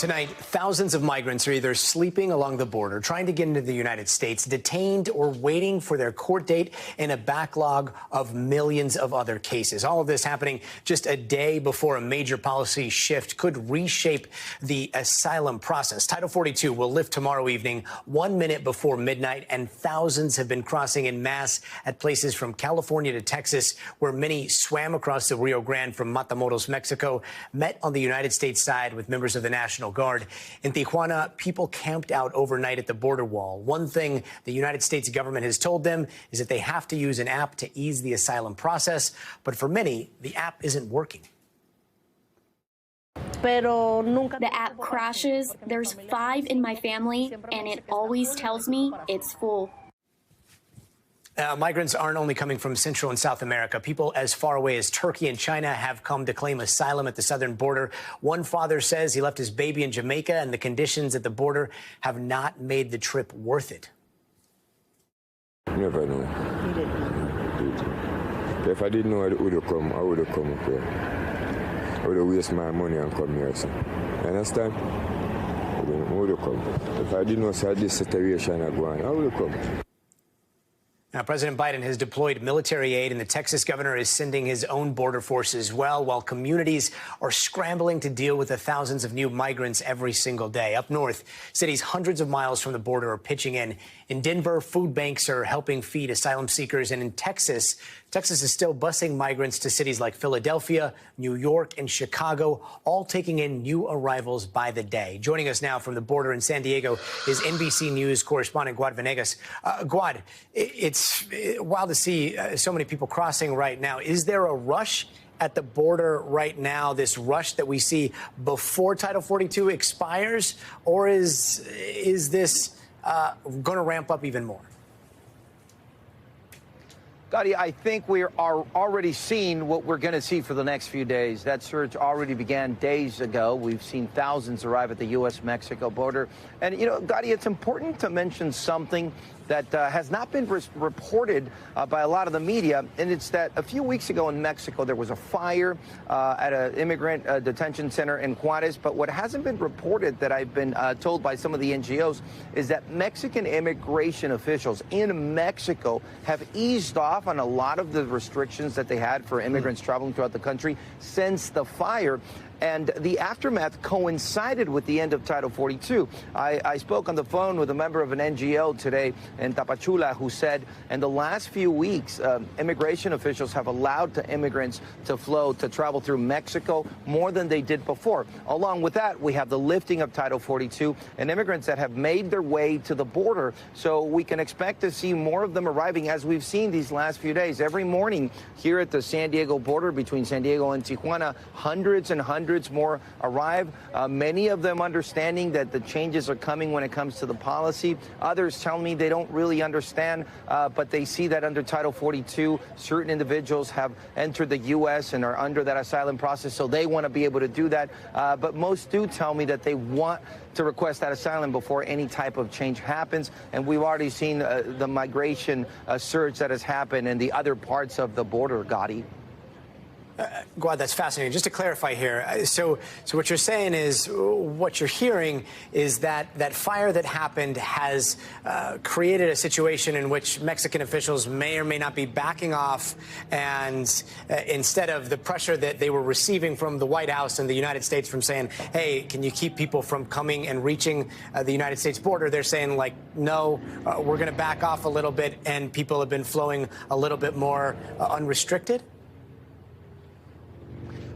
Tonight, thousands of migrants are either sleeping along the border, trying to get into the United States, detained, or waiting for their court date in a backlog of millions of other cases. All of this happening just a day before a major policy shift could reshape the asylum process. Title 42 will lift tomorrow evening, 1 minute before midnight, and thousands have been crossing en masse at places from California to Texas, where many swam across the Rio Grande from Matamoros, Mexico, met on the United States side with members of the National Guard. In Tijuana, people camped out overnight at the border wall. One thing the United States government has told them is that they have to use an app to ease the asylum process. But for many, the app isn't working. The app crashes. There's 5 in my family, and it always tells me it's full. Migrants aren't only coming from Central and South America. People as far away as Turkey and China have come to claim asylum at the southern border. One father says he left his baby in Jamaica, and the conditions at the border have not made the trip worth it. Never know. You didn't know? If I didn't know I would have come up here. I would have wasted my money and come here. So. You understand? I would have come. If I didn't know so this situation I go on, I would have come. Now, President Biden has deployed military aid, and the Texas governor is sending his own border force as well, while communities are scrambling to deal with the thousands of new migrants every single day. Up north, cities hundreds of miles from the border are pitching in. In Denver, food banks are helping feed asylum seekers. And in Texas is still busing migrants to cities like Philadelphia, New York, and Chicago, all taking in new arrivals by the day. Joining us now from the border in San Diego is NBC News correspondent Gad Venegas. Gad, it's wild to see so many people crossing right now. Is there a rush at the border right now, this rush that we see before Title 42 expires, or is this going to ramp up even more? Gadi, I think we are already seeing what we're going to see for the next few days. That surge already began days ago. We've seen thousands arrive at the U.S.-Mexico border. And, you know, Gadi, it's important to mention something that has not been reported by a lot of the media, and it's that a few weeks ago in Mexico there was a fire at an immigrant detention center in Juarez. But what hasn't been reported, that I've been told by some of the NGOs, is that Mexican immigration officials in Mexico have eased off on a lot of the restrictions that they had for immigrants traveling throughout the country since the fire. And the aftermath coincided with the end of Title 42. I spoke on the phone with a member of an NGO today in Tapachula who said in the last few weeks, immigration officials have allowed immigrants to travel through Mexico more than they did before. Along with that, we have the lifting of Title 42 and immigrants that have made their way to the border. So we can expect to see more of them arriving, as we've seen these last few days. Every morning here at the San Diego border between San Diego and Tijuana, hundreds and hundreds more arrive, many of them understanding that the changes are coming when it comes to the policy. Others tell me they don't really understand, but they see that under Title 42, certain individuals have entered the U.S. and are under that asylum process, so they want to be able to do that. But most do tell me that they want to request that asylum before any type of change happens. And we've already seen the migration surge that has happened in the other parts of the border, Gadi. Gad, that's fascinating. Just to clarify here, so what you're saying is, what you're hearing is that that fire that happened has created a situation in which Mexican officials may or may not be backing off, and instead of the pressure that they were receiving from the White House and the United States from saying, hey, can you keep people from coming and reaching the United States border, they're saying, like, no, we're going to back off a little bit, and people have been flowing a little bit more unrestricted?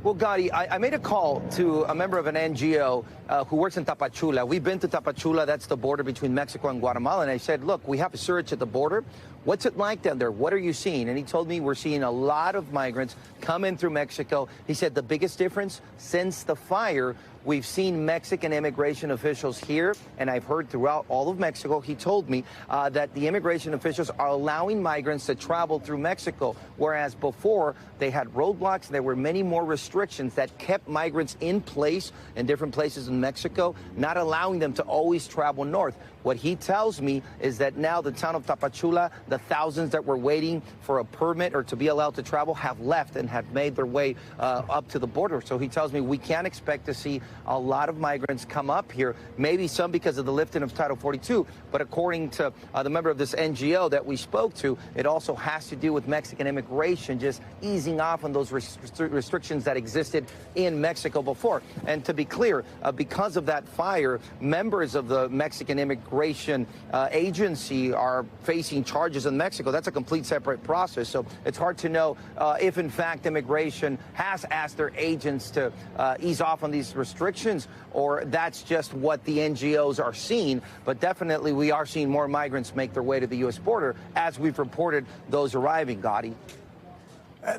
Well, Gadi, I made a call to a member of an NGO who works in Tapachula. We've been to Tapachula. That's the border between Mexico and Guatemala. And I said, look, we have a surge at the border. What's it like down there? What are you seeing? And he told me we're seeing a lot of migrants come in through Mexico. He said the biggest difference since the fire, we've seen Mexican immigration officials here, and I've heard throughout all of Mexico. He told me that the immigration officials are allowing migrants to travel through Mexico, whereas before they had roadblocks. There were many more restrictions that kept migrants in place in different places in Mexico, not allowing them to always travel north. What he tells me is that now the town of Tapachula, the the thousands that were waiting for a permit or to be allowed to travel have left and have made their way up to the border. So he tells me we can't expect to see a lot of migrants come up here, maybe some because of the lifting of Title 42. But according to the member of this NGO that we spoke to, it also has to do with Mexican immigration just easing off on those restrictions that existed in Mexico before. And to be clear, because of that fire, members of the Mexican immigration agency are facing charges in Mexico. That's a complete separate process. So it's hard to know if, in fact, immigration has asked their agents to ease off on these restrictions, or that's just what the NGOs are seeing. But definitely we are seeing more migrants make their way to the U.S. border as we've reported those arriving, Gadi.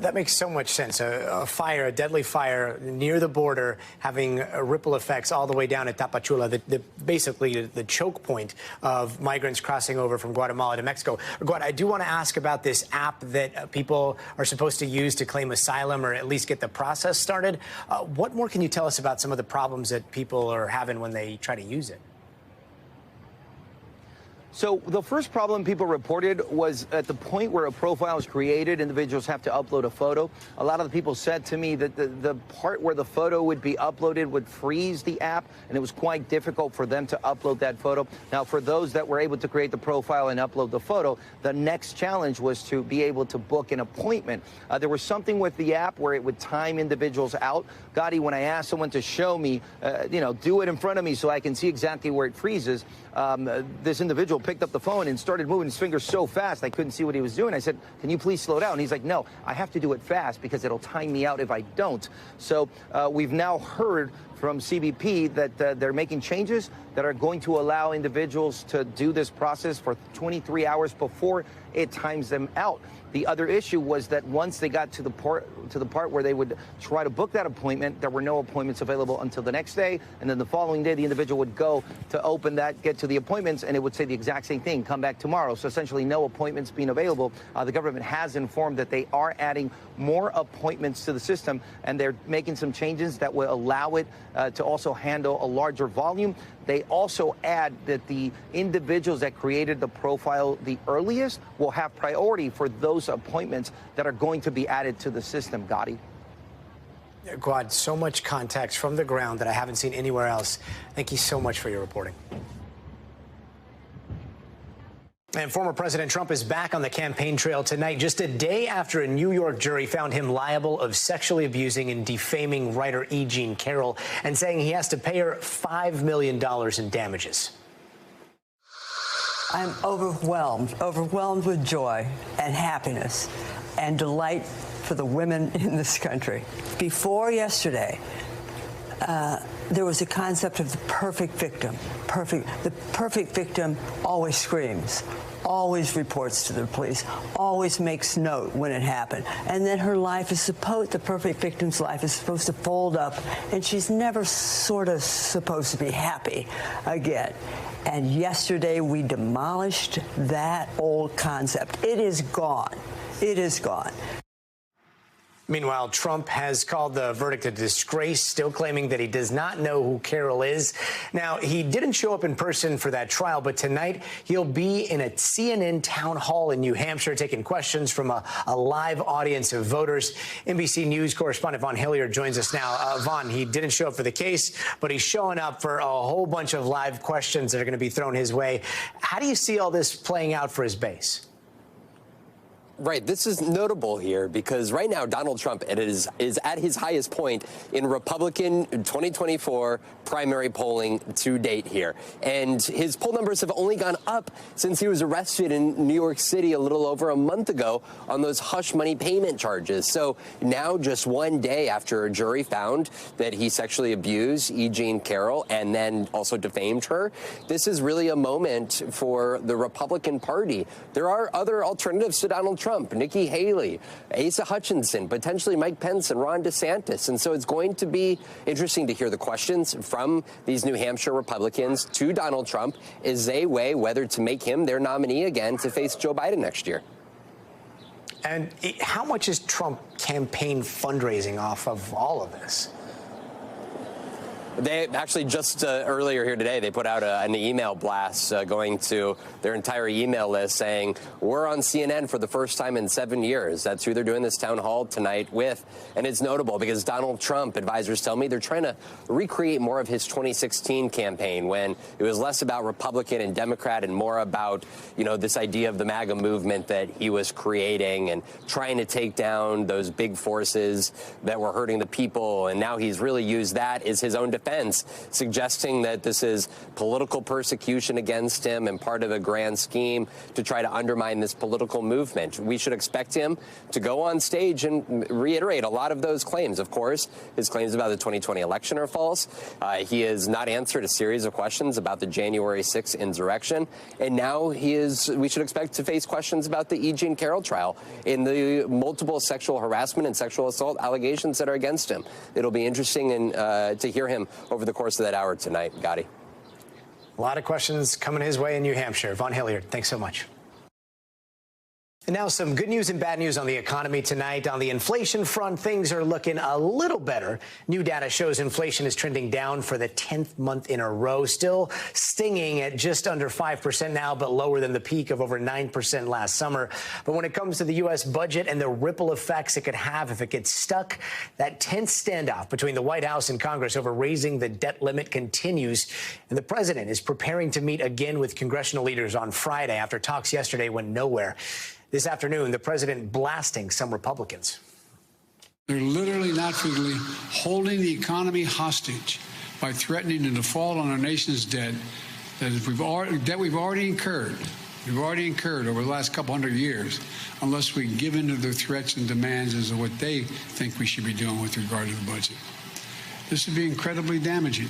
That makes so much sense. A fire, a deadly fire near the border, having ripple effects all the way down at Tapachula, basically the choke point of migrants crossing over from Guatemala to Mexico. Gadi, I do want to ask about this app that people are supposed to use to claim asylum or at least get the process started. What more can you tell us about some of the problems that people are having when they try to use it? So the first problem people reported was at the point where a profile is created, individuals have to upload a photo. A lot of the people said to me that the part where the photo would be uploaded would freeze the app, and it was quite difficult for them to upload that photo. Now, for those that were able to create the profile and upload the photo, the next challenge was to be able to book an appointment. There was something with the app where it would time individuals out. Gadi, when I asked someone to show me, do it in front of me so I can see exactly where it freezes, this individual picked up the phone and started moving his fingers so fast I couldn't see what he was doing. I said, can you please slow down? And he's like, no, I have to do it fast because it'll time me out if I don't. So we've now heard from CBP that they're making changes that are going to allow individuals to do this process for 23 hours before it times them out. The other issue was that once they got to the part where they would try to book that appointment, there were no appointments available until the next day. And then the following day, the individual would go to open that, get to the appointments, and it would say the exact same thing, come back tomorrow. So essentially no appointments being available. The government has informed that they are adding more appointments to the system, and they're making some changes that will allow it to also handle a larger volume. They also add that the individuals that created the profile the earliest will have priority for those appointments that are going to be added to the system, Gadi. Gadi, so much context from the ground that I haven't seen anywhere else. Thank you so much for your reporting. And former President Trump is back on the campaign trail tonight, just a day after a New York jury found him liable of sexually abusing and defaming writer E. Jean Carroll and saying he has to pay her $5 million in damages. I'm overwhelmed with joy and happiness and delight for the women in this country. Before yesterday, there was a concept of the perfect victim. The perfect victim always screams, always reports to the police, always makes note when it happened. And then her life is the perfect victim's life is supposed to fold up, and she's never sort of supposed to be happy again. And yesterday we demolished that old concept. It is gone. It is gone. Meanwhile, Trump has called the verdict a disgrace, still claiming that he does not know who Carroll is. Now, he didn't show up in person for that trial, but tonight he'll be in a CNN town hall in New Hampshire taking questions from a live audience of voters. NBC News correspondent Vaughn Hilliard joins us now. Vaughn, he didn't show up for the case, but he's showing up for a whole bunch of live questions that are going to be thrown his way. How do you see all this playing out for his base? Right. This is notable here because right now Donald Trump is at his highest point in Republican 2024 primary polling to date here. And his poll numbers have only gone up since he was arrested in New York City a little over a month ago on those hush money payment charges. So now, just one day after a jury found that he sexually abused E. Jean Carroll and then also defamed her, this is really a moment for the Republican Party. There are other alternatives to Donald Trump, Nikki Haley, Asa Hutchinson, potentially Mike Pence and Ron DeSantis. And so it's going to be interesting to hear the questions from these New Hampshire Republicans to Donald Trump as they weigh whether to make him their nominee again to face Joe Biden next year. And how much is Trump campaign fundraising off of all of this? They actually just earlier here today, they put out an email blast going to their entire email list saying, we're on CNN for the first time in 7 years. That's who they're doing this town hall tonight with. And it's notable because Donald Trump, advisors tell me, they're trying to recreate more of his 2016 campaign when it was less about Republican and Democrat and more about, you know, this idea of the MAGA movement that he was creating and trying to take down those big forces that were hurting the people. And now he's really used that as his own defense, suggesting that this is political persecution against him and part of a grand scheme to try to undermine this political movement. We should expect him to go on stage and reiterate a lot of those claims. Of course, his claims about the 2020 election are false. He has not answered a series of questions about the January 6th insurrection. And now we should expect to face questions about the E. Jean Carroll trial in the multiple sexual harassment and sexual assault allegations that are against him. It'll be interesting to hear him over the course of that hour tonight. Gadi. A lot of questions coming his way in New Hampshire. Vaughn Hilliard, thanks so much. And now some good news and bad news on the economy tonight. On the inflation front, things are looking a little better. New data shows inflation is trending down for the 10th month in a row, still stinging at just under 5% now, but lower than the peak of over 9% last summer. But when it comes to the U.S. budget and the ripple effects it could have if it gets stuck, that tense standoff between the White House and Congress over raising the debt limit continues. And the president is preparing to meet again with congressional leaders on Friday after talks yesterday went nowhere. This afternoon, the president blasting some Republicans. They're literally, not figuratively, holding the economy hostage by threatening to default on our nation's debt that we've already incurred. We've already incurred over the last couple hundred years, unless we give in to their threats and demands as to what they think we should be doing with regard to the budget. This would be incredibly damaging.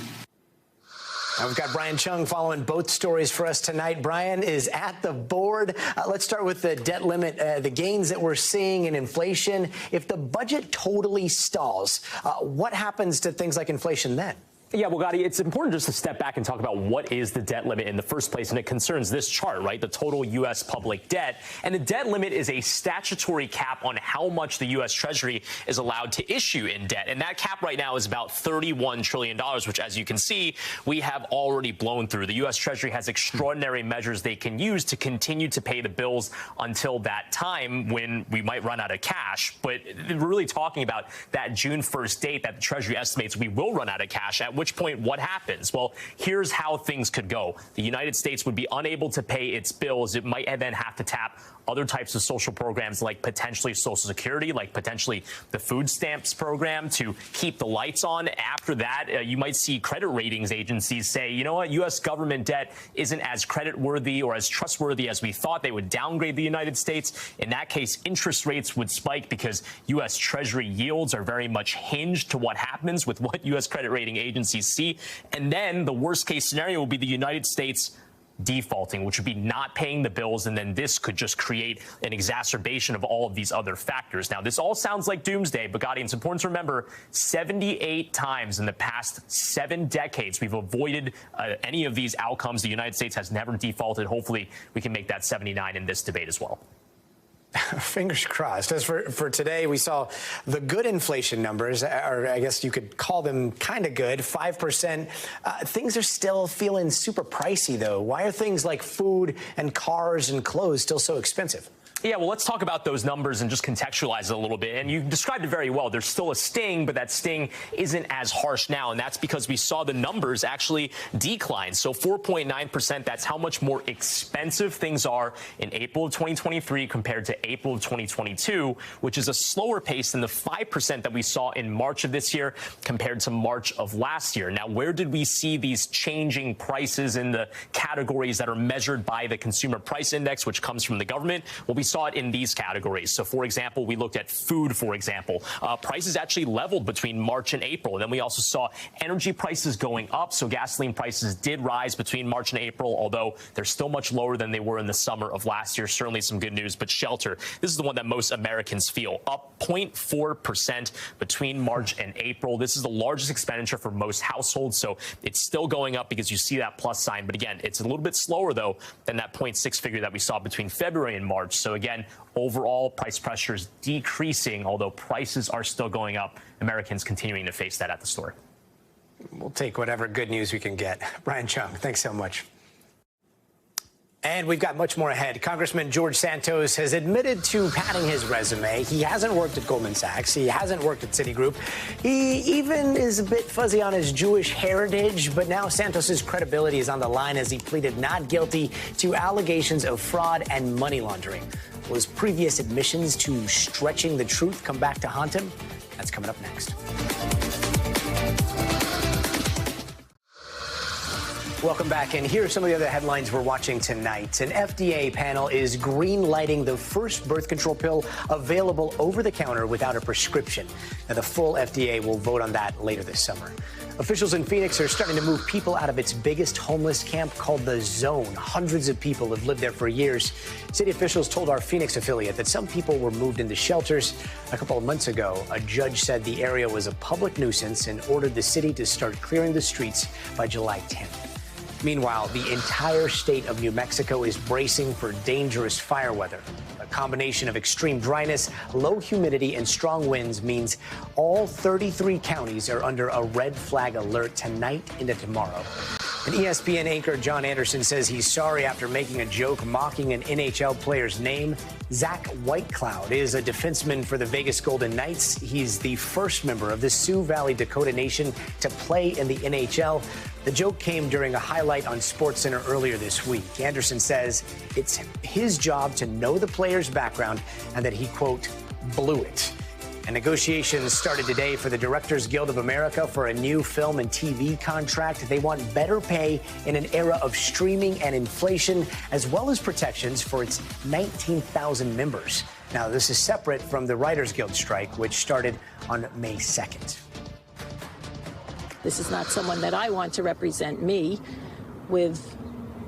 Now we've got Brian Chung following both stories for us tonight. Brian is at the board. Let's start with the debt limit, the gains that we're seeing in inflation. If the budget totally stalls, what happens to things like inflation then? Yeah, well, Gadi, it's important just to step back and talk about what is the debt limit in the first place, and it concerns this chart, right? The total U.S. public debt. And the debt limit is a statutory cap on how much the U.S. Treasury is allowed to issue in debt. And that cap right now is about $31 trillion, which, as you can see, we have already blown through. The U.S. Treasury has extraordinary measures they can use to continue to pay the bills until that time when we might run out of cash. But we're really talking about that June 1st date that the Treasury estimates we will run out of cash, at which point what happens? Well, here's how things could go. The United States would be unable to pay its bills. It might then have to tap other types of social programs, like potentially Social Security, like potentially the food stamps program, to keep the lights on. After that, you might see credit ratings agencies say, you know what, U.S. government debt isn't as creditworthy or as trustworthy as we thought. They would downgrade the United States. In that case, interest rates would spike because U.S. Treasury yields are very much hinged to what happens with what U.S. credit rating agencies see. And then the worst case scenario will be the United States defaulting, which would be not paying the bills, and then this could just create an exacerbation of all of these other factors. Now, this all sounds like doomsday, but Gadi, it's important to remember 78 times in the past 7 decades we've avoided any of these outcomes. The United States has never defaulted. Hopefully, we can make that 79 in this debate as well. Fingers crossed. As for today, we saw the good inflation numbers, or I guess you could call them kind of good, 5%. Things are still feeling super pricey, though. Why are things like food and cars and clothes still so expensive? Yeah, well, let's talk about those numbers and just contextualize it a little bit. And you described it very well. There's still a sting, but that sting isn't as harsh now. And that's because we saw the numbers actually decline. So 4.9%, that's how much more expensive things are in April of 2023 compared to April of 2022, which is a slower pace than the 5% that we saw in March of this year compared to March of last year. Now, where did we see these changing prices in the categories that are measured by the Consumer Price Index, which comes from the government? Well, we saw it in these categories. So, for example, we looked at food, for example. Prices actually leveled between March and April. And then we also saw energy prices going up. So gasoline prices did rise between March and April, although they're still much lower than they were in the summer of last year. Certainly some good news. But shelter, this is the one that most Americans feel, up 0.4% between March and April. This is the largest expenditure for most households. So it's still going up because you see that plus sign. But again, it's a little bit slower, though, than that 0.6 figure that we saw between February and March. So again, overall price pressure is decreasing, although prices are still going up. Americans continuing to face that at the store. We'll take whatever good news we can get. Brian Chung, thanks so much. And we've got much more ahead. Congressman George Santos has admitted to padding his resume. He hasn't worked at Goldman Sachs. He hasn't worked at Citigroup. He even is a bit fuzzy on his Jewish heritage. But now Santos's credibility is on the line as he pleaded not guilty to allegations of fraud and money laundering. Will his previous admissions to stretching the truth come back to haunt him? That's coming up next. Welcome back, and here are some of the other headlines we're watching tonight. An FDA panel is green-lighting the first birth control pill available over the counter without a prescription. Now, the full FDA will vote on that later this summer. Officials in Phoenix are starting to move people out of its biggest homeless camp called the Zone. Hundreds of people have lived there for years. City officials told our Phoenix affiliate that some people were moved into shelters. A couple of months ago, a judge said the area was a public nuisance and ordered the city to start clearing the streets by July 10th. Meanwhile, the entire state of New Mexico is bracing for dangerous fire weather. A combination of extreme dryness, low humidity, and strong winds means all 33 counties are under a red flag alert tonight into tomorrow. And ESPN anchor John Anderson says he's sorry after making a joke mocking an NHL player's name. Zach Whitecloud is a defenseman for the Vegas Golden Knights. He's the first member of the Sioux Valley Dakota Nation to play in the NHL. The joke came during a highlight on SportsCenter earlier this week. Anderson says it's his job to know the player's background and that he, quote, blew it. And negotiations started today for the Directors Guild of America for a new film and TV contract. They want better pay in an era of streaming and inflation, as well as protections for its 19,000 members. Now, this is separate from the Writers Guild strike, which started on May 2nd. This is not someone that I want to represent me with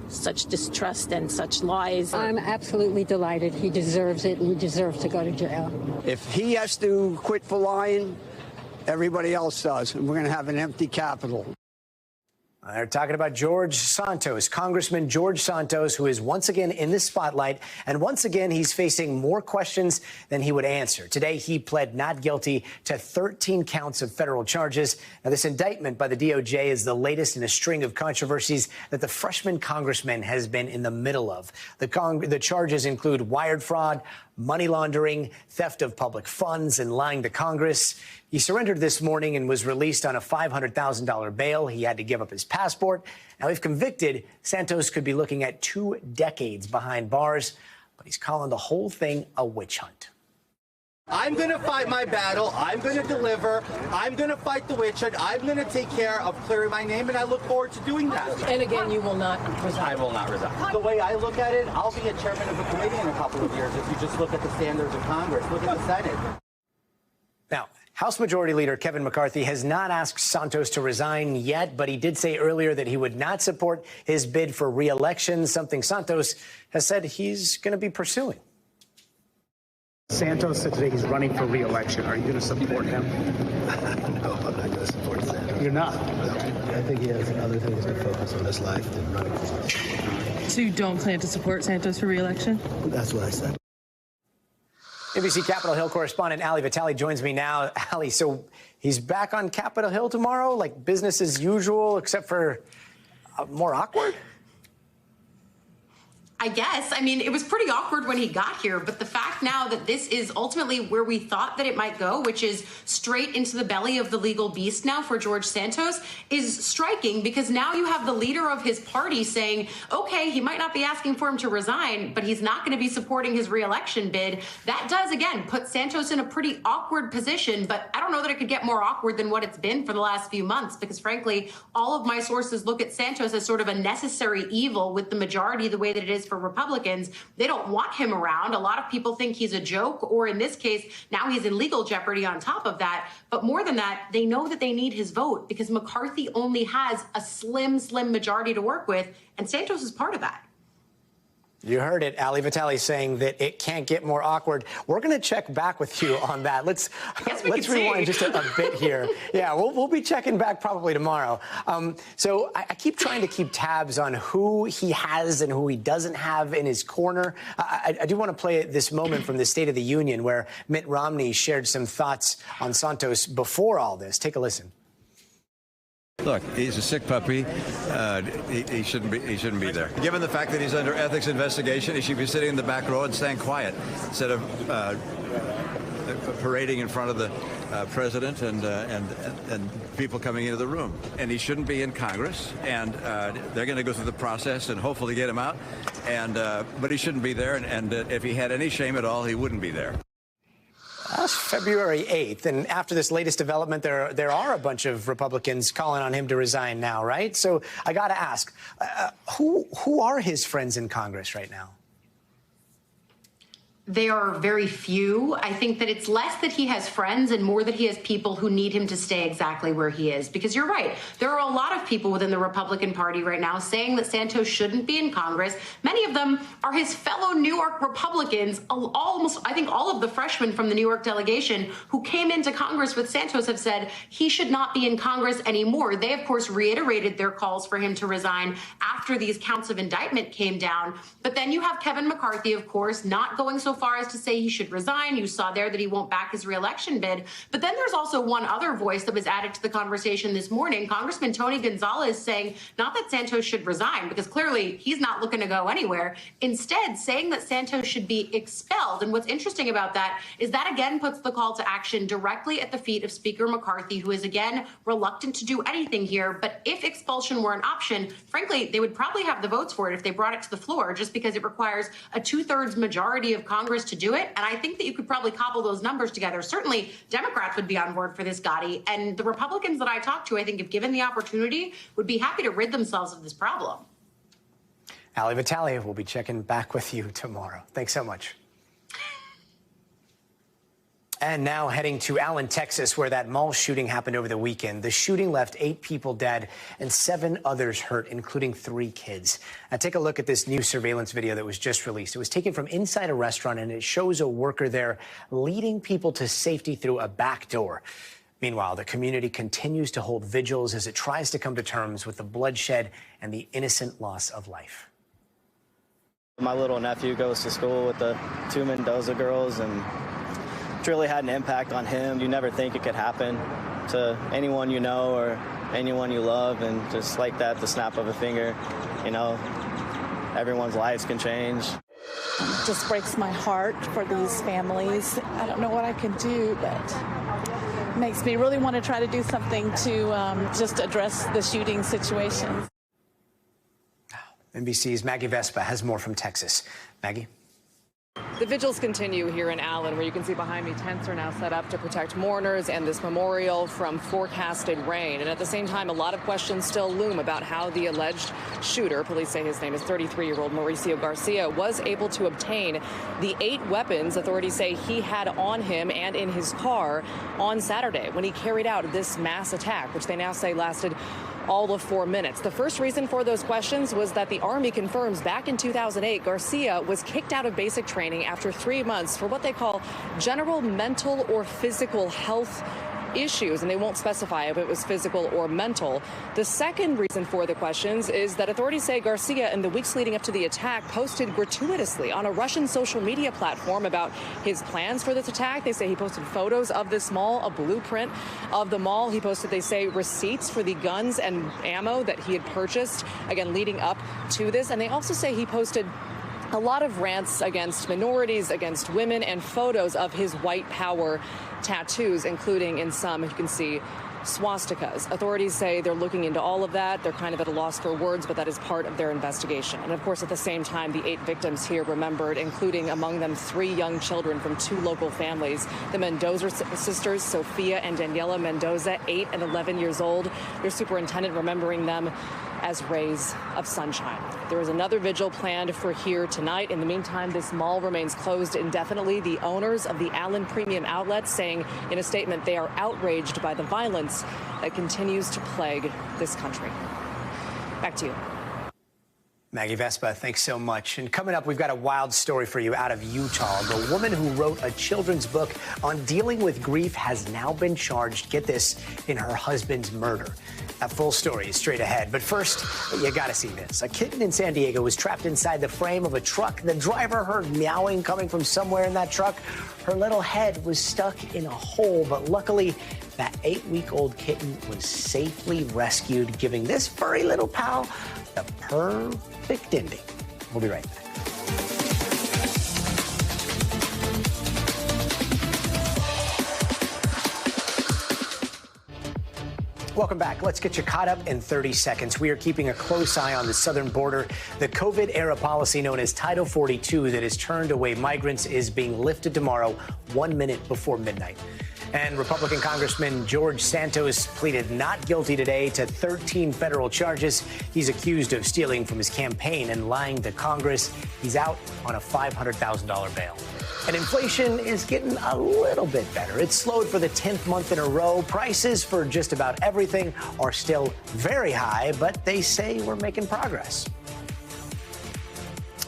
such distrust and such lies. I'm absolutely delighted. He deserves it, and he deserves to go to jail. If he has to quit for lying, everybody else does, and we're going to have an empty Capitol. They're talking about George Santos, Congressman George Santos, who is once again in the spotlight. And once again, he's facing more questions than he would answer. Today, he pled not guilty to 13 counts of federal charges. Now, this indictment by the DOJ is the latest in a string of controversies that the freshman congressman has been in the middle of. The charges include wired fraud, money laundering, theft of public funds, and lying to Congress. He surrendered this morning and was released on a $500,000 bail. He had to give up his passport. Now, if convicted, Santos could be looking at 2 decades behind bars, but he's calling the whole thing a witch hunt. I'm going to fight my battle. I'm going to deliver. I'm going to fight the witch hunt. I'm going to take care of clearing my name, and I look forward to doing that. And again, you will not resign. I will not resign. The way I look at it, I'll be a chairman of a committee in a couple of years if you just look at the standards of Congress. Look at the Senate. Now, House Majority Leader Kevin McCarthy has not asked Santos to resign yet, but he did say earlier that he would not support his bid for re-election, something Santos has said he's going to be pursuing. Santos said today he's running for re-election. Are you going to support him? No, I'm not going to support Santos. You're not? No. I think he has other things to focus on his life than running for election. So you don't plan to support Santos for re-election? That's what I said. NBC Capitol Hill correspondent Ali Vitale joins me now. Ali, so he's back on Capitol Hill tomorrow, like business as usual, except for more awkward? I guess. I mean, it was pretty awkward when he got here, but the fact now that this is ultimately where we thought that it might go, which is straight into the belly of the legal beast now for George Santos, is striking because now you have the leader of his party saying, okay, he might not be asking for him to resign, but he's not going to be supporting his re-election bid. That does, again, put Santos in a pretty awkward position, but I don't know that it could get more awkward than what it's been for the last few months because, frankly, all of my sources look at Santos as sort of a necessary evil with the majority the way that it is for Republicans. They don't want him around. A lot of people think he's a joke, or in this case, now he's in legal jeopardy on top of that. But more than that, they know that they need his vote because McCarthy only has a slim majority to work with, and Santos is part of that. You heard it, Ali Vitale saying that it can't get more awkward. We're going to check back with you on that. Let's rewind just a bit here. Yeah, we'll be checking back probably tomorrow. So I keep trying to keep tabs on who he has and who he doesn't have in his corner. I do want to play this moment from the State of the Union where Mitt Romney shared some thoughts on Santos before all this. Take a listen. Look, he's a sick puppy. He shouldn't be there. Given the fact that he's under ethics investigation, he should be sitting in the back row and staying quiet instead of parading in front of the president and people coming into the room. And he shouldn't be in Congress. And they're going to go through the process and hopefully get him out. And but he shouldn't be there. And if he had any shame at all, he wouldn't be there. That's February 8th, and after this latest development, there are a bunch of Republicans calling on him to resign now, right? So I got to ask, who are his friends in Congress right now? They are very few. I think that it's less that he has friends and more that he has people who need him to stay exactly where he is. Because you're right, there are a lot of people within the Republican Party right now saying that Santos shouldn't be in Congress. Many of them are his fellow New York Republicans. Almost, I think all of the freshmen from the New York delegation who came into Congress with Santos have said he should not be in Congress anymore. They, of course, reiterated their calls for him to resign after these counts of indictment came down. But then you have Kevin McCarthy, of course, not going so far as to say he should resign. You saw there that he won't back his reelection bid. But then there's also one other voice that was added to the conversation this morning, Congressman Tony Gonzalez, saying not that Santos should resign, because clearly he's not looking to go anywhere. Instead, saying that Santos should be expelled. And what's interesting about that is that again puts the call to action directly at the feet of Speaker McCarthy, who is again reluctant to do anything here. But if expulsion were an option, frankly, they would probably have the votes for it if they brought it to the floor, just because it requires a 2/3 majority of Congress to do it. And I think that you could probably cobble those numbers together. Certainly, Democrats would be on board for this, Gadi. And the Republicans that I talked to, I think, if given the opportunity, would be happy to rid themselves of this problem. Ali Vitale will be checking back with you tomorrow. Thanks so much. And now heading to Allen, Texas, where that mall shooting happened over the weekend. The shooting left 8 people dead and 7 others hurt, including 3 kids. Now take a look at this new surveillance video that was just released. It was taken from inside a restaurant, and it shows a worker there leading people to safety through a back door. Meanwhile, the community continues to hold vigils as it tries to come to terms with the bloodshed and the innocent loss of life. My little nephew goes to school with the 2 Mendoza girls, and it's really had an impact on him. You never think it could happen to anyone you know or anyone you love, and just like that, the snap of a finger, you know, everyone's lives can change. It just breaks my heart for these families. I don't know what I can do, but it makes me really want to try to do something to just address the shooting situation. NBC's Maggie Vespa has more from Texas. Maggie? The vigils continue here in Allen, where you can see behind me tents are now set up to protect mourners and this memorial from forecasted rain. And at the same time, a lot of questions still loom about how the alleged shooter, police say his name is 33-year-old Mauricio Garcia, was able to obtain the 8 weapons authorities say he had on him and in his car on Saturday when he carried out this mass attack, which they now say lasted all of 4 minutes. The first reason for those questions was that the Army confirms back in 2008, Garcia was kicked out of basic training after 3 months for what they call general mental or physical health issues, and they won't specify if it was physical or mental. The second reason for the questions is that authorities say Garcia, in the weeks leading up to the attack, posted gratuitously on a Russian social media platform about his plans for this attack. They say he posted photos of this mall, a blueprint of the mall. He posted, they say, receipts for the guns and ammo that he had purchased, again, leading up to this. And they also say he posted a lot of rants against minorities, against women, and photos of his white power tattoos, including in some, you can see, swastikas. Authorities say they're looking into all of that. They're kind of at a loss for words, but that is part of their investigation. And of course, at the same time, the 8 victims here remembered, including among them 3 young children from 2 local families. The Mendoza sisters, Sophia and Daniela Mendoza, 8 and 11 years old. Their superintendent remembering them as rays of sunshine. There is another vigil planned for here tonight. In the meantime, this mall remains closed indefinitely. The owners of the Allen Premium Outlet saying in a statement they are outraged by the violence that continues to plague this country. Back to you. Maggie Vespa, thanks so much. And coming up, we've got a wild story for you out of Utah. The woman who wrote a children's book on dealing with grief has now been charged, get this, in her husband's murder. That full story is straight ahead. But first, you gotta see this. A kitten in San Diego was trapped inside the frame of a truck. The driver heard meowing coming from somewhere in that truck. Her little head was stuck in a hole, but luckily, that 8-week-old kitten was safely rescued, giving this furry little pal the perfect ending. We'll be right back. Welcome back. Let's get you caught up in 30 seconds. We are keeping a close eye on the southern border. The COVID-era policy known as Title 42 that has turned away migrants is being lifted tomorrow, 1 minute before midnight. And Republican Congressman George Santos pleaded not guilty today to 13 federal charges. He's accused of stealing from his campaign and lying to Congress. He's out on a $500,000 bail. And inflation is getting a little bit better. It's slowed for the 10th month in a row. Prices for just about everything are still very high, but they say we're making progress.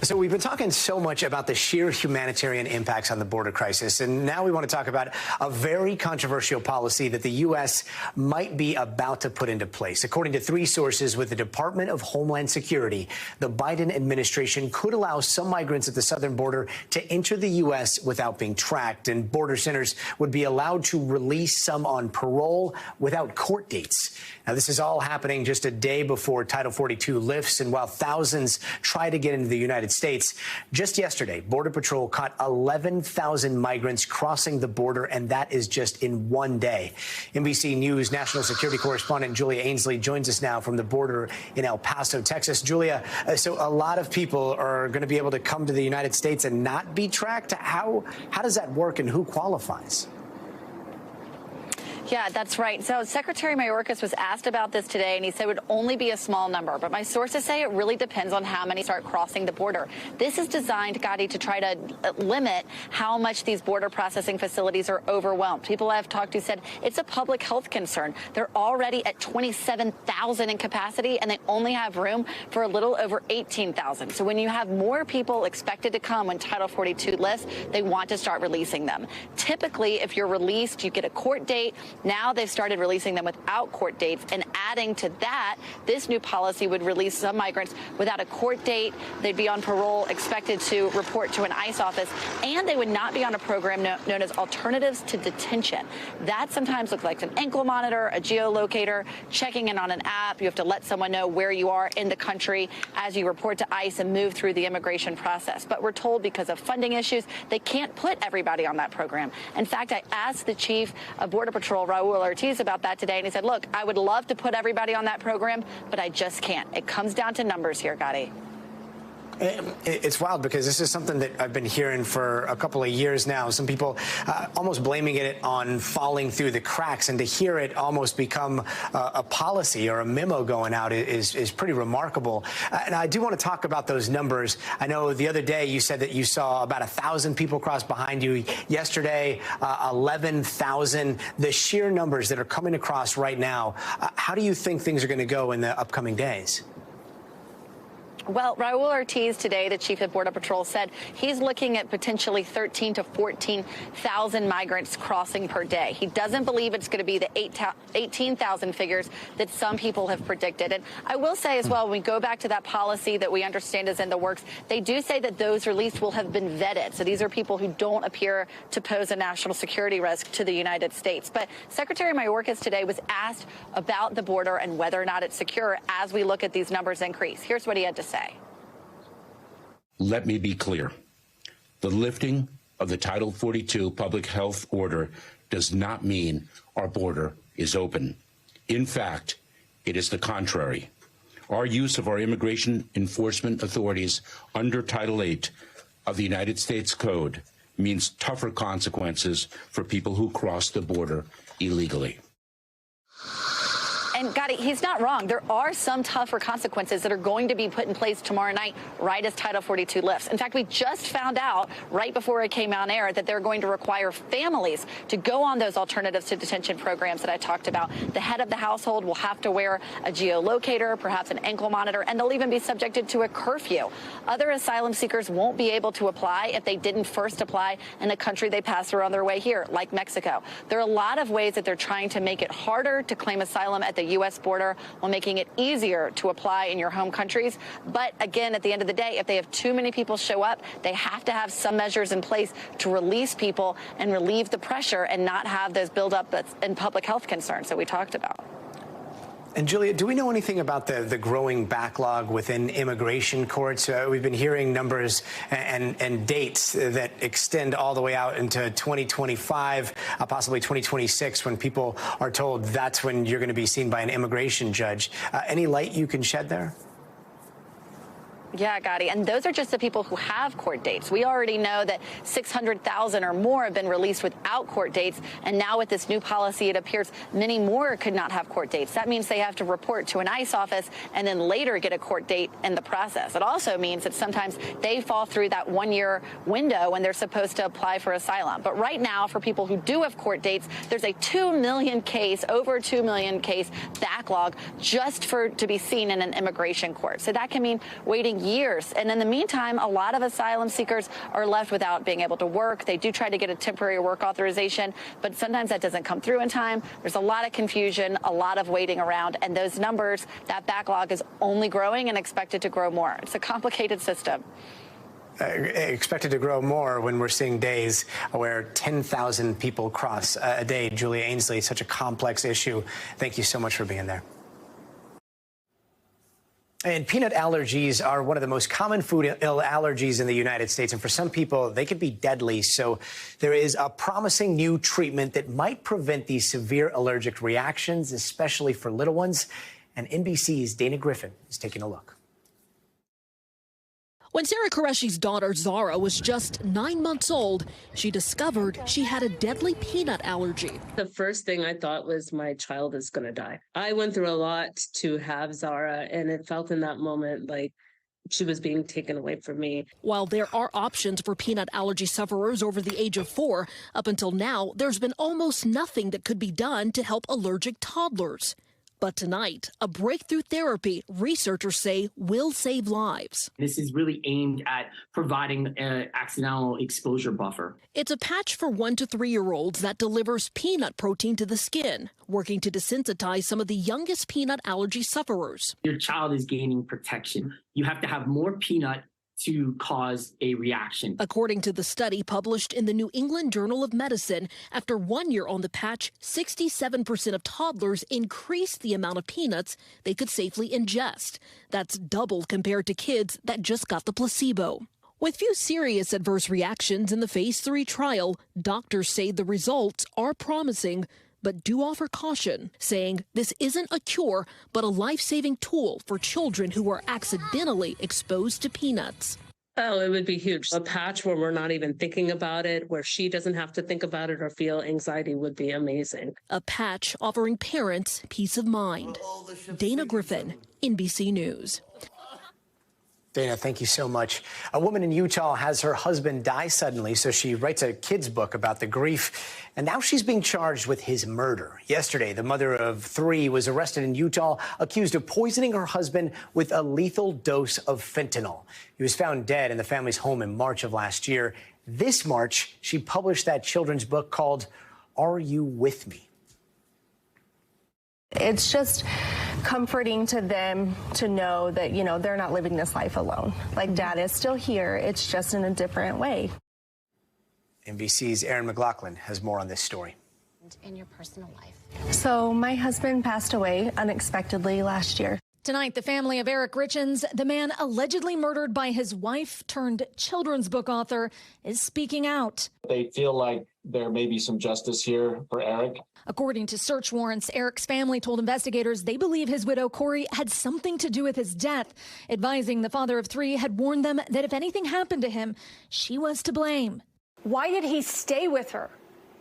So we've been talking so much about the sheer humanitarian impacts on the border crisis, and now we want to talk about a very controversial policy that the U.S. might be about to put into place. According to 3 sources with the Department of Homeland Security, the Biden administration could allow some migrants at the southern border to enter the U.S. without being tracked, and border centers would be allowed to release some on parole without court dates. Now, this is all happening just a day before Title 42 lifts, and while thousands try to get into the United States, just yesterday, Border Patrol caught 11,000 migrants crossing the border, and that is just in one day. NBC News national security correspondent Julia Ainsley joins us now from the border in El Paso, Texas. Julia, so a lot of people are going to be able to come to the United States and not be tracked. How does that work, and who qualifies? Yeah, that's right. So Secretary Mayorkas was asked about this today, and he said it would only be a small number. But my sources say it really depends on how many start crossing the border. This is designed, Gadi, to try to limit how much these border processing facilities are overwhelmed. People I've talked to said it's a public health concern. They're already at 27,000 in capacity, and they only have room for a little over 18,000. So when you have more people expected to come when Title 42 lifts, they want to start releasing them. Typically, if you're released, you get a court date. Now they've started releasing them without court dates, and adding to that, this new policy would release some migrants without a court date. They'd be on parole, expected to report to an ICE office, and they would not be on a program known as Alternatives to Detention. That sometimes looks like an ankle monitor, a geolocator, checking in on an app. You have to let someone know where you are in the country as you report to ICE and move through the immigration process. But we're told because of funding issues, they can't put everybody on that program. In fact, I asked the chief of Border Patrol, Raul Ortiz, about that today, and he said, look, I would love to put everybody on that program, but I just can't. It comes down to numbers here, Gadi. It's wild because this is something that I've been hearing for a couple of years now. Some people almost blaming it on falling through the cracks, and to hear it almost become a policy or a memo going out is pretty remarkable. And I do want to talk about those numbers. I know the other day you said that you saw about 1,000 people cross behind you. Yesterday, 11,000. The sheer numbers that are coming across right now, how do you think things are going to go in the upcoming days? Well, Raul Ortiz today, the chief of Border Patrol, said he's looking at potentially 13,000 to 14,000 migrants crossing per day. He doesn't believe it's going to be the 18,000 figures that some people have predicted. And I will say as well, when we go back to that policy that we understand is in the works, they do say that those released will have been vetted. So these are people who don't appear to pose a national security risk to the United States. But Secretary Mayorkas today was asked about the border and whether or not it's secure as we look at these numbers increase. Here's what he had to say. Let me be clear. The lifting of the Title 42 public health order does not mean our border is open. In fact, it is the contrary. Our use of our immigration enforcement authorities under Title 8 of the United States Code means tougher consequences for people who cross the border illegally. And Gadi, he's not wrong. There are some tougher consequences that are going to be put in place tomorrow night, right as Title 42 lifts. In fact, we just found out right before it came on air that they're going to require families to go on those alternatives to detention programs that I talked about. The head of the household will have to wear a geolocator, perhaps an ankle monitor, and they'll even be subjected to a curfew. Other asylum seekers won't be able to apply if they didn't first apply in the country they passed through on their way here, like Mexico. There are a lot of ways that they're trying to make it harder to claim asylum at the U.S. border while making it easier to apply in your home countries. But again, at the end of the day, if they have too many people show up, they have to have some measures in place to release people and relieve the pressure and not have those buildup and public health concerns that we talked about. And Julia, do we know anything about the growing backlog within immigration courts? We've been hearing numbers and dates that extend all the way out into 2025, possibly 2026, when people are told that's when you're going to be seen by an immigration judge. Any light you can shed there? Yeah, Gadi, and those are just the people who have court dates. We already know that 600,000 or more have been released without court dates, and now with this new policy, it appears many more could not have court dates. That means they have to report to an ICE office and then later get a court date in the process. It also means that sometimes they fall through that one-year window when they're supposed to apply for asylum. But right now, for people who do have court dates, there's a 2 million case, over 2 million case backlog just to be seen in an immigration court. So that can mean waiting years. And in the meantime, a lot of asylum seekers are left without being able to work. They do try to get a temporary work authorization, but sometimes that doesn't come through in time. There's a lot of confusion, a lot of waiting around, and those numbers, that backlog is only growing and expected to grow more. It's a complicated system. Expected to grow more when we're seeing days where 10,000 people cross a day. Julia Ainsley, such a complex issue. Thank you so much for being there. And peanut allergies are one of the most common food allergies in the United States. And for some people, they can be deadly. So there is a promising new treatment that might prevent these severe allergic reactions, especially for little ones. And NBC's Dana Griffin is taking a look. When Sarah Qureshi's daughter, Zara, was just 9 months old, she discovered she had a deadly peanut allergy. The first thing I thought was my child is going to die. I went through a lot to have Zara, and it felt in that moment like she was being taken away from me. While there are options for peanut allergy sufferers over the age of 4, up until now, there's been almost nothing that could be done to help allergic toddlers. But tonight, a breakthrough therapy researchers say will save lives. This is really aimed at providing an accidental exposure buffer. It's a patch for 1 to 3-year-olds that delivers peanut protein to the skin, working to desensitize some of the youngest peanut allergy sufferers. Your child is gaining protection. You have to have more peanut to cause a reaction. According to the study published in the New England Journal of Medicine, after 1 year on the patch, 67% of toddlers increased the amount of peanuts they could safely ingest. That's double compared to kids that just got the placebo. With few serious adverse reactions in the Phase 3 trial, doctors say the results are promising, but do offer caution, saying this isn't a cure, but a life-saving tool for children who are accidentally exposed to peanuts. Oh, it would be huge. A patch where we're not even thinking about it, where she doesn't have to think about it or feel anxiety would be amazing. A patch offering parents peace of mind. Dana Griffin, NBC News. Dana, thank you so much. A woman in Utah has her husband die suddenly, so she writes a kid's book about the grief. And now she's being charged with his murder. Yesterday, the mother of 3 was arrested in Utah, accused of poisoning her husband with a lethal dose of fentanyl. He was found dead in the family's home in March of last year. This March, she published that children's book called Are You With Me? It's just comforting to them to know that, you know, they're not living this life alone. Like, Dad is still here. It's just in a different way. NBC's Erin McLaughlin has more on this story. In your personal life. So my husband passed away unexpectedly last year. Tonight, the family of Eric Richens, the man allegedly murdered by his wife turned children's book author, is speaking out. They feel like there may be some justice here for Eric. According to search warrants, Eric's family told investigators they believe his widow, Corey, had something to do with his death, advising the father of 3 had warned them that if anything happened to him, she was to blame. Why did he stay with her?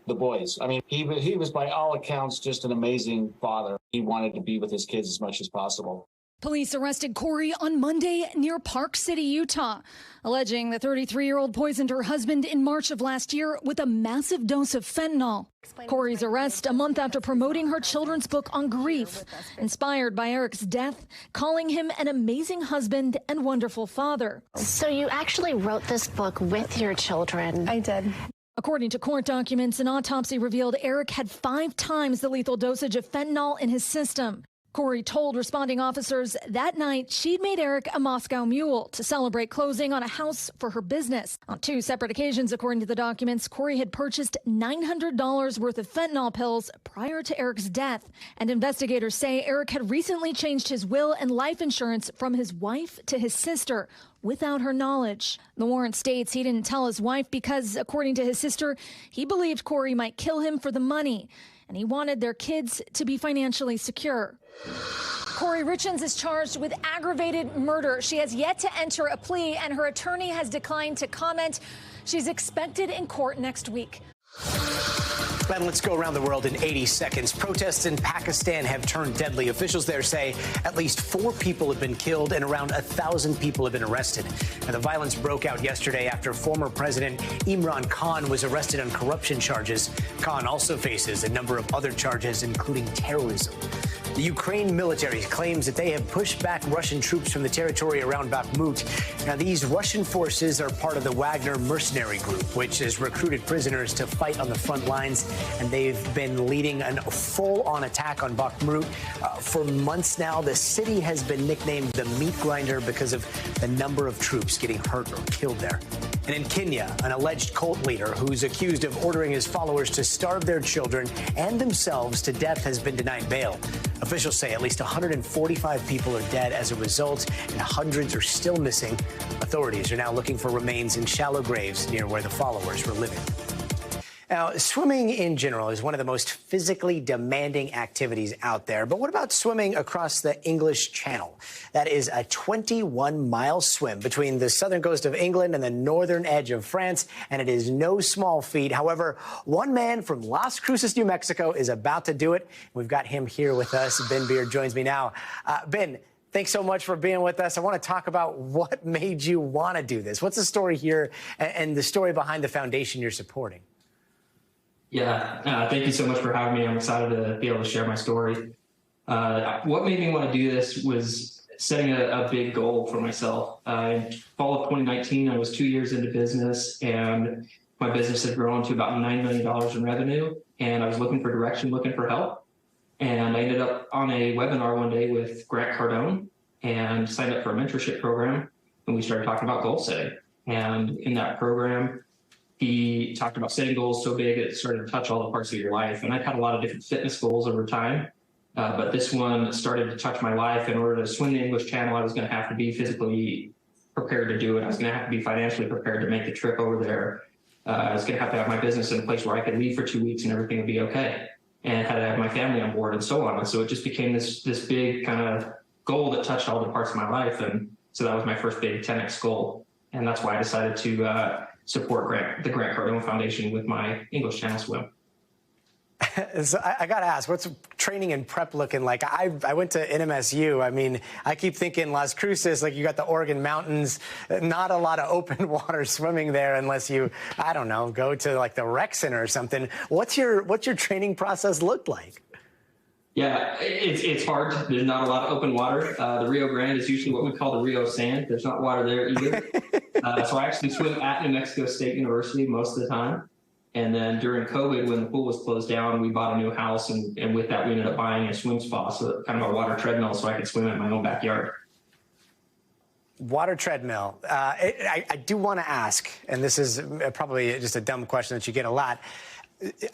The boys. I mean, he was by all accounts just an amazing father. He wanted to be with his kids as much as possible. Police arrested Corey on Monday near Park City, Utah, alleging the 33-year-old poisoned her husband in March of last year with a massive dose of fentanyl. Corey's arrest a month after promoting her children's book on grief, inspired by Eric's death, calling him an amazing husband and wonderful father. So you actually wrote this book with your children? I did. According to court documents, an autopsy revealed Eric had 5 times the lethal dosage of fentanyl in his system. Corey told responding officers that night she'd made Eric a Moscow Mule to celebrate closing on a house for her business. On 2 separate occasions, according to the documents, Corey had purchased $900 worth of fentanyl pills prior to Eric's death. And investigators say Eric had recently changed his will and life insurance from his wife to his sister without her knowledge. The warrant states he didn't tell his wife because, according to his sister, he believed Corey might kill him for the money, and he wanted their kids to be financially secure. Corey Richens is charged with aggravated murder. She has yet to enter a plea, and her attorney has declined to comment. She's expected in court next week. And let's go around the world in 80 seconds. Protests in Pakistan have turned deadly. Officials there say at least 4 people have been killed and around 1,000 people have been arrested. And the violence broke out yesterday after former President Imran Khan was arrested on corruption charges. Khan also faces a number of other charges, including terrorism. The Ukraine military claims that they have pushed back Russian troops from the territory around Bakhmut. Now, these Russian forces are part of the Wagner mercenary group, which has recruited prisoners to fight on the front lines, and they've been leading a full-on attack on Bakhmut for months now. The city has been nicknamed the meat grinder because of the number of troops getting hurt or killed there. And in Kenya, an alleged cult leader who's accused of ordering his followers to starve their children and themselves to death has been denied bail. Officials say at least 145 people are dead as a result, and hundreds are still missing. Authorities are now looking for remains in shallow graves near where the followers were living. Now, swimming in general is one of the most physically demanding activities out there. But what about swimming across the English Channel? That is a 21-mile swim between the southern coast of England and the northern edge of France, and it is no small feat. However, one man from Las Cruces, New Mexico is about to do it. We've got him here with us. Ben Beard joins me now. Ben, thanks so much for being with us. I want to talk about what made you want to do this. What's the story here and the story behind the foundation you're supporting? Yeah, thank you so much for having me. I'm excited to be able to share my story. What made me want to do this was setting a big goal for myself. In fall of 2019, I was 2 years into business, and my business had grown to about $9 million in revenue, and I was looking for direction, looking for help. And I ended up on a webinar one day with Grant Cardone and signed up for a mentorship program, and we started talking about goal setting. And in that program, he talked about setting goals so big it started to touch all the parts of your life. And I've had a lot of different fitness goals over time, but this one started to touch my life. In order to swim the English Channel, I was going to have to be physically prepared to do it. I was going to have to be financially prepared to make the trip over there. I was going to have my business in a place where I could leave for 2 weeks and everything would be okay, and had to have my family on board and so on. And so it just became this big kind of goal that touched all the parts of my life. And so that was my first big 10X goal. And that's why I decided to support the Grant Cardone Foundation with my English Channel swim. So I got to ask, what's training and prep looking like? I went to NMSU. I mean, I keep thinking Las Cruces, like you got the Oregon Mountains, not a lot of open water swimming there unless you, I don't know, go to like the rec center or something. What's your training process look like? Yeah, it's hard. There's not a lot of open water. The Rio Grande is usually what we call the Rio Sand. There's not water there either. So I actually swim at New Mexico State University most of the time. And then during COVID, when the pool was closed down, we bought a new house. And with that, we ended up buying a swim spa, so kind of a water treadmill so I could swim in my own backyard. Water treadmill. I do want to ask, and this is probably just a dumb question that you get a lot.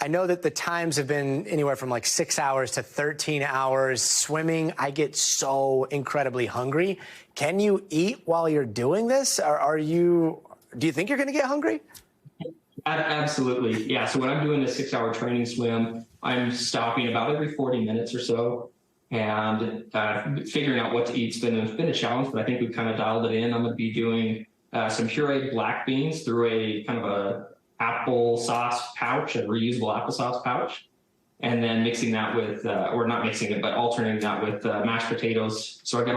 I know that the times have been anywhere from like 6 hours to 13 hours. Swimming, I get so incredibly hungry. Can you eat while you're doing this? Or do you think you're going to get hungry? Absolutely. Yeah. So when I'm doing this 6-hour training swim, I'm stopping about every 40 minutes or so and figuring out what to eat. It's been a challenge, but I think we've kind of dialed it in. I'm going to be doing some pureed black beans through a kind of a applesauce pouch, a reusable applesauce pouch, and then mixing that with, or not mixing it, but alternating that with mashed potatoes. So I got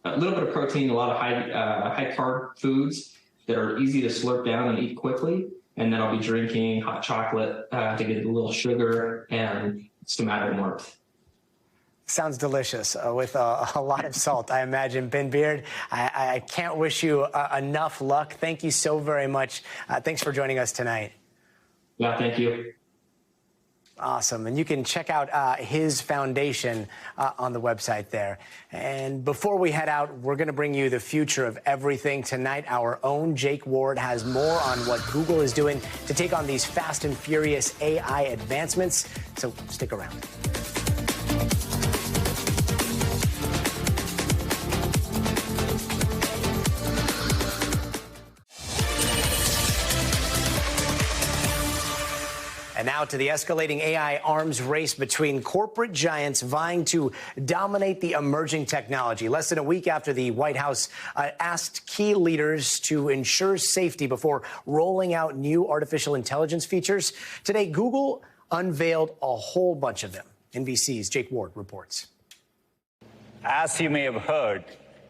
a little bit of protein, a lot of high carb foods that are easy to slurp down and eat quickly. And then I'll be drinking hot chocolate to get a little sugar and some added warmth. Sounds delicious with a lot of salt, I imagine. Ben Beard, I can't wish you enough luck. Thank you so very much. Thanks for joining us tonight. Yeah, thank you. Awesome. And you can check out his foundation on the website there. And before we head out, we're going to bring you the future of everything. Tonight, our own Jake Ward has more on what Google is doing to take on these fast and furious AI advancements. So stick around. And now to the escalating AI arms race between corporate giants vying to dominate the emerging technology. Less than a week after the White House asked key leaders to ensure safety before rolling out new artificial intelligence features, today Google unveiled a whole bunch of them. NBC's Jake Ward reports. As you may have heard,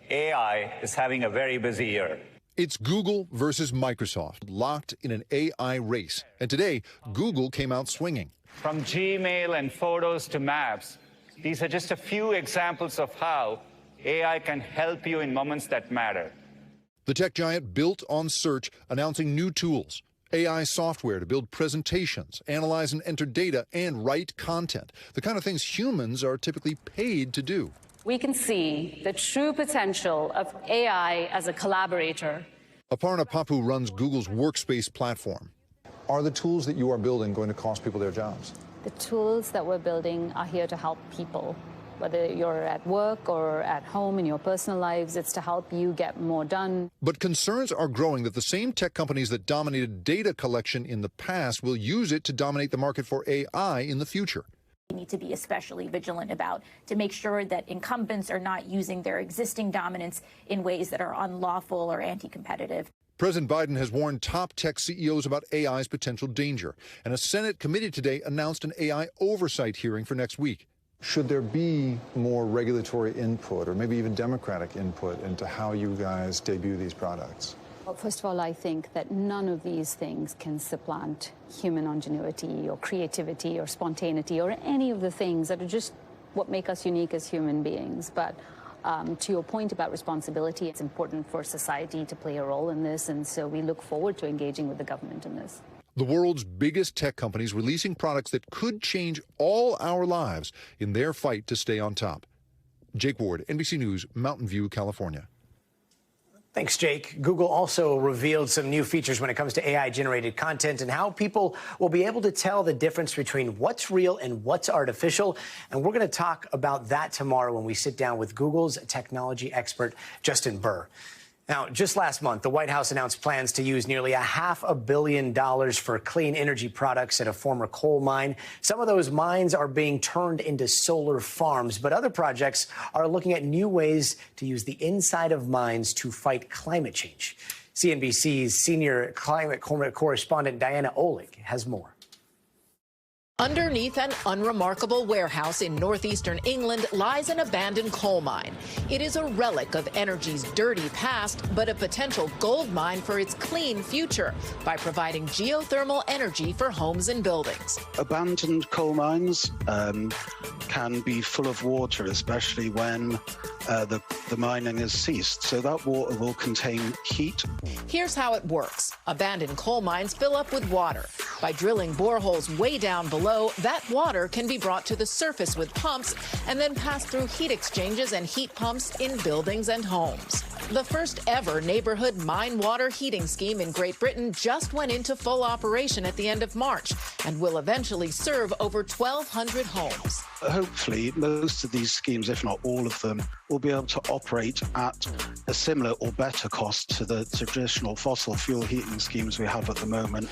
AI is having a very busy year. It's Google versus Microsoft, locked in an AI race. And today, Google came out swinging. From Gmail and photos to maps, these are just a few examples of how AI can help you in moments that matter. The tech giant built on search, announcing new tools. AI software to build presentations, analyze and enter data, and write content. The kind of things humans are typically paid to do. We can see the true potential of AI as a collaborator. Aparna Papu runs Google's Workspace platform. Are the tools that you are building going to cost people their jobs? The tools that we're building are here to help people. Whether you're at work or at home in your personal lives, it's to help you get more done. But concerns are growing that the same tech companies that dominated data collection in the past will use it to dominate the market for AI in the future. We need to be especially vigilant about to make sure that incumbents are not using their existing dominance in ways that are unlawful or anti-competitive. President Biden has warned top tech CEOs about AI's potential danger, and a Senate committee today announced an AI oversight hearing for next week. Should there be more regulatory input or maybe even democratic input into how you guys debut these products? Well, first of all, I think that none of these things can supplant human ingenuity or creativity or spontaneity or any of the things that are just what make us unique as human beings. But to your point about responsibility, it's important for society to play a role in this, and so we look forward to engaging with the government in this. The world's biggest tech companies releasing products that could change all our lives in their fight to stay on top. Jake Ward, NBC News, Mountain View, California. Thanks, Jake. Google also revealed some new features when it comes to AI-generated content and how people will be able to tell the difference between what's real and what's artificial. And we're going to talk about that tomorrow when we sit down with Google's technology expert, Justin Burr. Now, just last month, the White House announced plans to use nearly $500 million for clean energy products at a former coal mine. Some of those mines are being turned into solar farms, but other projects are looking at new ways to use the inside of mines to fight climate change. CNBC's senior climate correspondent Diana Oleg has more. Underneath an unremarkable warehouse in northeastern England lies an abandoned coal mine. It is a relic of energy's dirty past, but a potential gold mine for its clean future by providing geothermal energy for homes and buildings. Abandoned coal mines can be full of water, especially when the mining has ceased. So that water will contain heat. Here's how it works. Abandoned coal mines fill up with water. By drilling boreholes way down below, that water can be brought to the surface with pumps and then passed through heat exchangers and heat pumps in buildings and homes. The first ever neighborhood mine water heating scheme in Great Britain just went into full operation at the end of March and will eventually serve over 1,200 homes. Hopefully, most of these schemes, if not all of them, will be able to operate at a similar or better cost to the traditional fossil fuel heating schemes we have at the moment.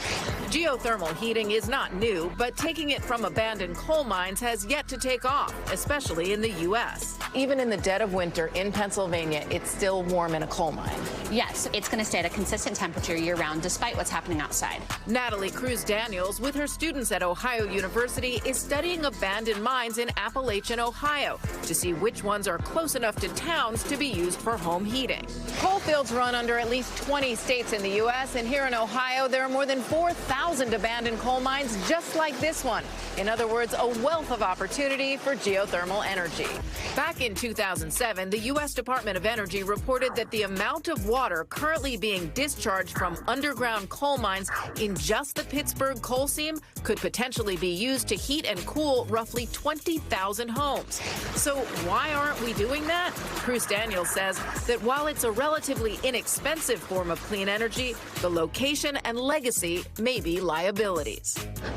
Geothermal heating is not new, but taking it from abandoned coal mines has yet to take off, especially in the U.S. Even in the dead of winter in Pennsylvania, it's still warm in a coal mine. Yes, it's going to stay at a consistent temperature year-round, despite what's happening outside. Natalie Cruz-Daniels, with her students at Ohio University, is studying abandoned mines in Appalachian, Ohio, to see which ones are close enough to towns to be used for home heating. Coal fields run under at least 20 states in the U.S., and here in Ohio, there are more than 4,000 abandoned abandoned coal mines just like this one. In other words, a wealth of opportunity for geothermal energy. Back in 2007, the U.S. Department of Energy reported that the amount of water currently being discharged from underground coal mines in just the Pittsburgh coal seam could potentially be used to heat and cool roughly 20,000 homes. So why aren't we doing that? Bruce Daniels says that while it's a relatively inexpensive form of clean energy, the location and legacy may be liabilities.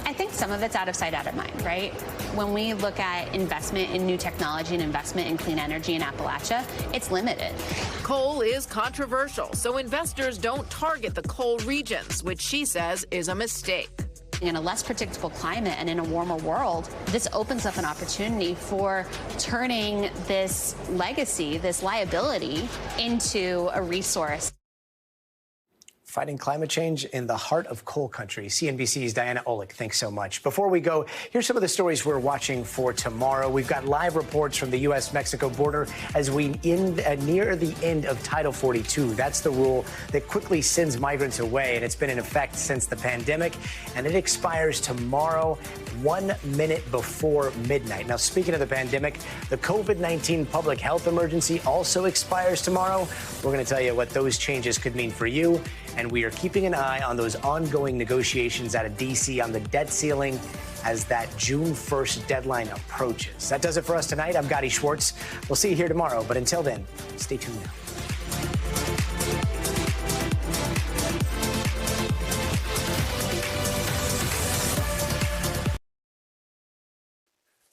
I think some of it's out of sight, out of mind, right? When we look at investment in new technology and investment in clean energy in Appalachia, it's limited. Coal is controversial, so investors don't target the coal regions, which she says is a mistake. In a less predictable climate and in a warmer world, this opens up an opportunity for turning this legacy, this liability, into a resource. Fighting climate change in the heart of coal country. CNBC's Diana Olick, thanks so much. Before we go, here's some of the stories we're watching for tomorrow. We've got live reports from the U.S.-Mexico border as we near the end of Title 42. That's the rule that quickly sends migrants away, and it's been in effect since the pandemic, and it expires tomorrow, 1 minute before midnight. Now, speaking of the pandemic, the COVID-19 public health emergency also expires tomorrow. We're going to tell you what those changes could mean for you. And we are keeping an eye on those ongoing negotiations out of D.C. on the debt ceiling as that June 1st deadline approaches. That does it for us tonight. I'm Gadi Schwartz. We'll see you here tomorrow. But until then, stay tuned now.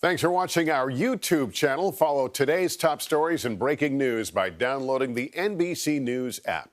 Thanks for watching our YouTube channel. Follow today's top stories and breaking news by downloading the NBC News app.